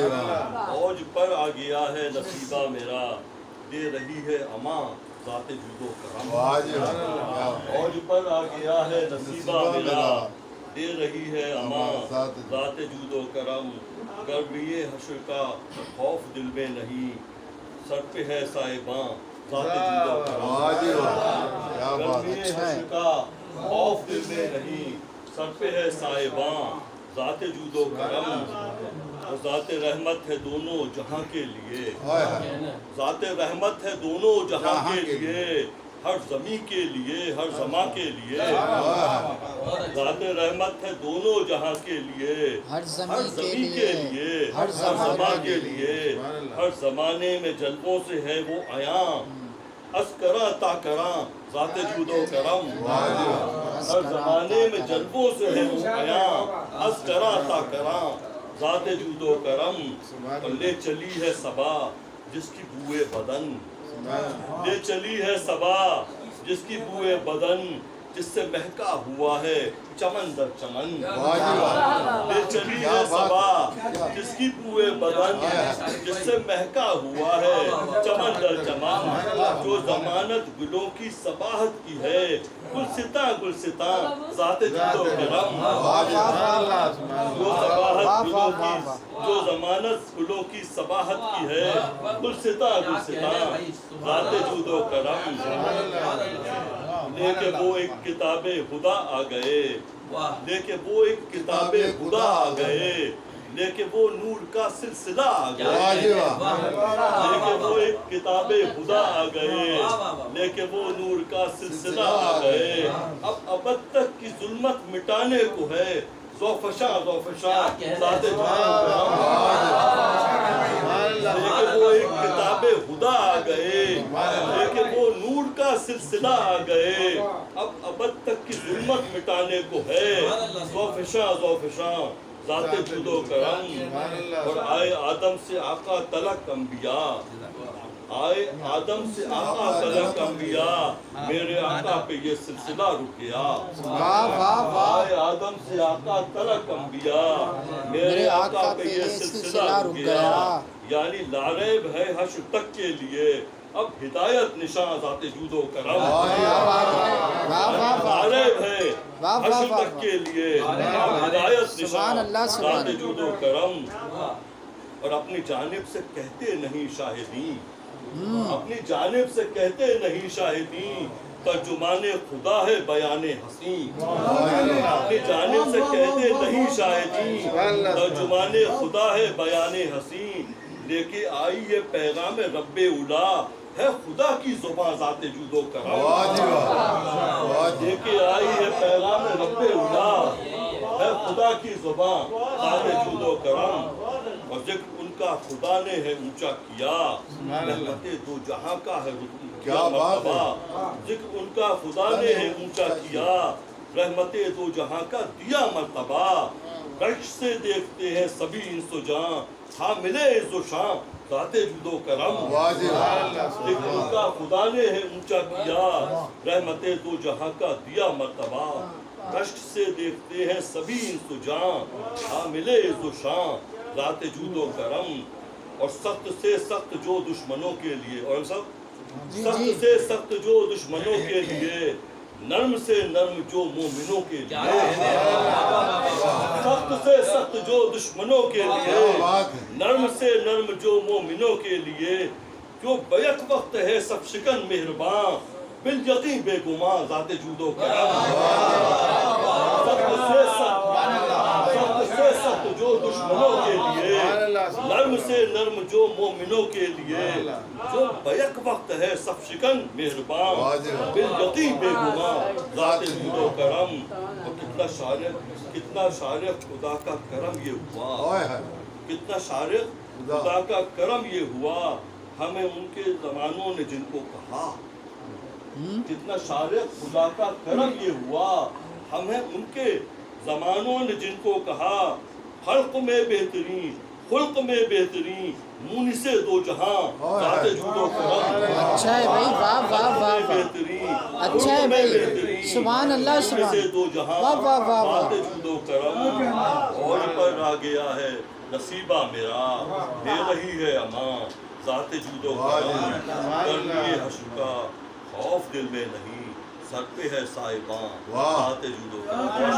اوج پر آ گیا ہے نصیبہ میرا، دے رہی ہے اما ذات جود و کرم۔ اوج پر آ گیا ہے نصیبہ میرا، دے رہی ہے اما ذات جود و کرم۔ گرمیے حشر کا خوف دل میں نہیں، سر پہ ہے صاحباں ذات جود و کرم۔ گرمیے حشر کا خوف دل میں نہیں، سر پہ ہے صاحباں ذات جود و کرم۔ اور ذات رحمت ہے دونوں جہاں کے لیے، ذات رحمت ہے دونوں جہاں کے لیے، ہر زمیں کے لیے، ہر زماں کے لیے۔ ذات رحمت ہے دونوں جہاں کے لیے، ہر زمیں کے لیے، ہر زماں کے لیے۔ ہر زمانے میں جلووں سے ہے وہ عیاں، از کراں تا کراں ذات جود و کرم۔ ہر زمانے میں جلووں سے ہے وہ عیاں، از کراں تا کراں ذات جود و کرم۔ اور لے چلی ہے صبا جس کی بوئے بدن، لے چلی ہے صبا جس کی بوئے بدن، جس سے مہکا ہوا ہے چمن در چمن۔ لے چلی ہے صبا جس کی بوئے بدن، جس سے مہکا ہوا ہے چمن در چمن۔ جو ضمانت گلوں کی صباحت کی ہے، گلستاں گلستاں ذات جود و کرم۔ جو ضمانت گلوں کی صباحت کی ہے، گلستاں گلستاں ذات جود و کرم۔ لے کے وہ ایک کتاب خدا آ گئے، لے کے وہ ایک کتاب خدا آ گئے، لے کے وہ نور کا سلسلہ آ گئے۔ لے کے وہ ایک کتاب خدا آ گئے، لے کے وہ نور کا سلسلہ آ گئے۔ اب ابد تک کی ظلمت مٹانے کو ہے، ذوفشاں ذوفشاں ذات جود و کرم۔ لے کے وہ ایک کتاب خدا آ گئے، لے کے وہ نور کا سلسلہ آ گئے۔ اب ابد تک کی ظلمت مٹانے کو ہے، ذوفشاں ذوفشاں ذات جود و کرم۔ اور آئے آدم سے آقا تلک انبیاء، آئے آدم سے آقا تلک انبیاء، میرے آقا پہ یہ سلسلہ رک گیا۔ آئے آدم سے آقا تلک انبیاء، میرے آقا پہ یہ سلسلہ رک گیا۔ یعنی لاریب ہے حشر تک کے لیے اب ہدایت نشاں ذات جود و کرم۔ لاریب ہے حشر تک کے لیے اب ہدایت نشاں ذات جود و کرم۔ اور اپنی جانب سے کہتے نہیں شاہدین، اپنی جانب سے کہتے نہیں شاہدین، ترجمان خدا ہے بیان حسین۔ اپنی جانب سے کہتے نہیں شاہدین، ترجمان خدا ہے بیان حسین۔ لے کے آئی یہ پیغام رب اولا، ہے خدا کی زبان ذات جود و کرم۔ لے کے آئی یہ پیغام رب اولا، ہے خدا کی زبان ذات جود و کرم۔ اور ذکر ان کا خدا نے ہے اونچا کیا، رحمت دو جہاں کا ہے مرتبہ۔ ذکر ان کا خدا نے ہے اونچا کیا، رحمت دو جہاں کا دیا مرتبہ۔ رشک سے دیکھتے ہیں سبھی انس و جاں، حامل عز و شان ذات جود و کرم۔ ذکر ان کا خدا نے ہے اونچا کیا، رحمت دو جہاں کا دیا مرتبہ۔ رشک سے دیکھتے ہیں سبھی انس و جاں، حامل عز و شان ذات جود و کرم۔ اور سخت سے سخت جو دشمنوں کے لیے، اور سخت سے سخت جو دشمنوں کے لیے، نرم سے نرم جو مومنوں کے لیے۔ سخت سے سخت جو دشمنوں کے لیے، نرم سے نرم جو مومنوں کے لیے، جو بیک وقت ہے سب شکن مہرباں، بالیقین بے گماں ذات جود و کرم۔ سخت سے سخت جو دشمنوں کے لیے، نرم سے نرم جو مومنوں کے لیے، جو بیک وقت ہے سب شکن مہرباں، بالیقین بے گماں ذات جود و کرم۔ اور کتنا شارق خدا کا کرم یہ ہوا، کتنا شارق خدا کا کرم یہ ہوا، ہمیں ان کے زمانوں نے جن کو کہا۔ کتنا شارق خدا کا کرم یہ ہوا، ہمیں ان کے زمانوں نے جن کو کہا۔ خلق میں بہترین، خلق میں بہترین، مونس دو جہاں ذات جود و کرم۔ اچھا ہے بھائی، واہ واہ واہ واہ، اچھا ہے بھائی، سبحان اللہ سبحان اللہ، واہ واہ واہ واہ، ذات جود و کرم۔ اوج پر آ گیا ہے نصیبہ میرا دے رہی ہے امان ذات جود و کرم کر لیے حشر کا خوف دل میں نہیں سر پہ ہے سائبان ذات جود و کرم